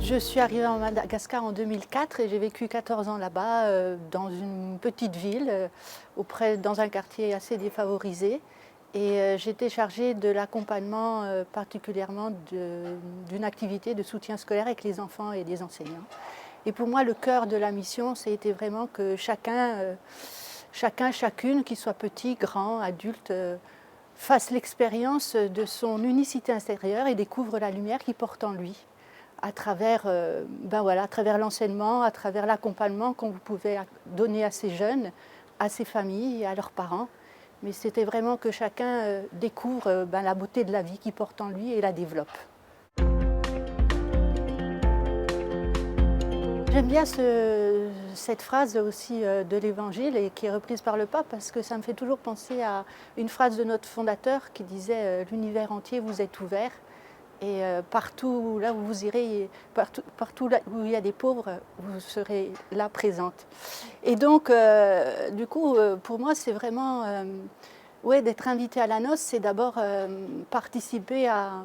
Je suis arrivée à Madagascar en 2004 et j'ai vécu 14 ans là-bas, dans une petite ville, dans un quartier assez défavorisé. Et j'étais chargée de l'accompagnement particulièrement d'une activité de soutien scolaire avec les enfants et les enseignants. Et pour moi, le cœur de la mission, c'était vraiment que chacune, qu'il soit petit, grand, adulte, fasse l'expérience de son unicité intérieure et découvre la lumière qu'il porte en lui à travers, à travers l'enseignement, à travers l'accompagnement qu'on pouvait donner à ces jeunes, à ces familles et à leurs parents. Mais c'était vraiment que chacun découvre la beauté de la vie qu'il porte en lui et la développe. J'aime bien cette phrase aussi de l'Évangile et qui est reprise par le pape parce que ça me fait toujours penser à une phrase de notre fondateur qui disait l'univers entier vous est ouvert. Et partout là où vous irez, partout là où il y a des pauvres, vous serez là présente. Et donc, du coup, pour moi, c'est vraiment, ouais, d'être invité à la noce, c'est d'abord participer à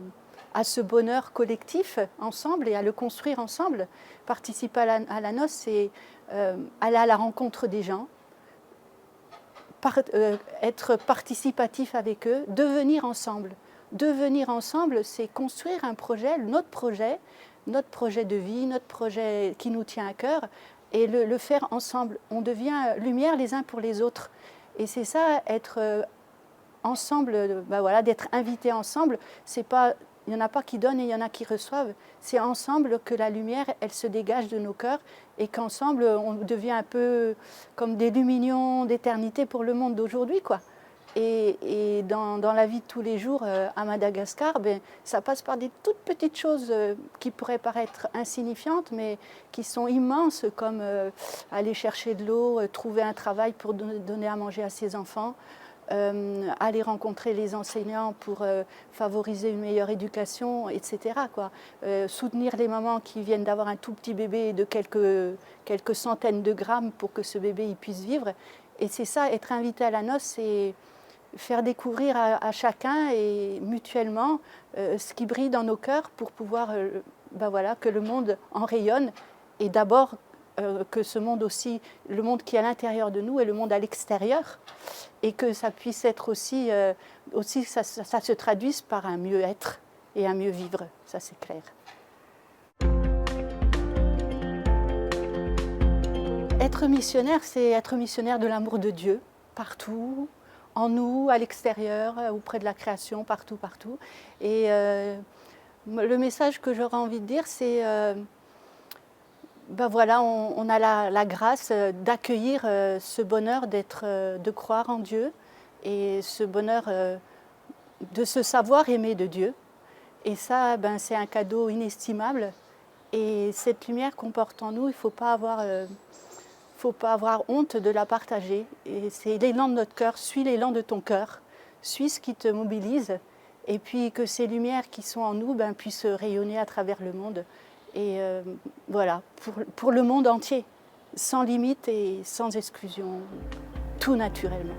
ce bonheur collectif ensemble et à le construire ensemble. Participer à la noce, c'est aller à la rencontre des gens, être participatif avec eux, devenir ensemble. Devenir ensemble, c'est construire un projet, notre projet de vie, notre projet qui nous tient à cœur, et le faire ensemble. On devient lumière les uns pour les autres. Et c'est ça, être ensemble, d'être invité ensemble. C'est pas, il n'y en a pas qui donnent et il y en a qui reçoivent. C'est ensemble que la lumière, elle se dégage de nos cœurs et qu'ensemble, on devient un peu comme des luminaires d'éternité pour le monde d'aujourd'hui, quoi. Et dans la vie de tous les jours à Madagascar, ça passe par des toutes petites choses qui pourraient paraître insignifiantes, mais qui sont immenses, comme aller chercher de l'eau, trouver un travail pour donner à manger à ses enfants, aller rencontrer les enseignants pour favoriser une meilleure éducation, etc., quoi. Soutenir les mamans qui viennent d'avoir un tout petit bébé de quelques centaines de grammes pour que ce bébé il puisse vivre. Et c'est ça, être invité à la noce, c'est faire découvrir à chacun et mutuellement ce qui brille dans nos cœurs pour pouvoir que le monde en rayonne et d'abord que ce monde aussi, le monde qui est à l'intérieur de nous et le monde à l'extérieur, et que ça puisse être aussi ça se traduise par un mieux-être et un mieux vivre, ça c'est clair. Être missionnaire, c'est être missionnaire de l'amour de Dieu, partout, en nous, à l'extérieur, auprès de la création, partout, partout. Et le message que j'aurais envie de dire, c'est on a la grâce d'accueillir ce bonheur de croire en Dieu et ce bonheur de se savoir aimer de Dieu. Et ça, c'est un cadeau inestimable. Et cette lumière qu'on porte en nous, il ne faut pas avoir honte de la partager. Et c'est l'élan de notre cœur, suis l'élan de ton cœur, suis ce qui te mobilise, et puis que ces lumières qui sont en nous puissent rayonner à travers le monde. Et pour le monde entier, sans limite et sans exclusion, tout naturellement.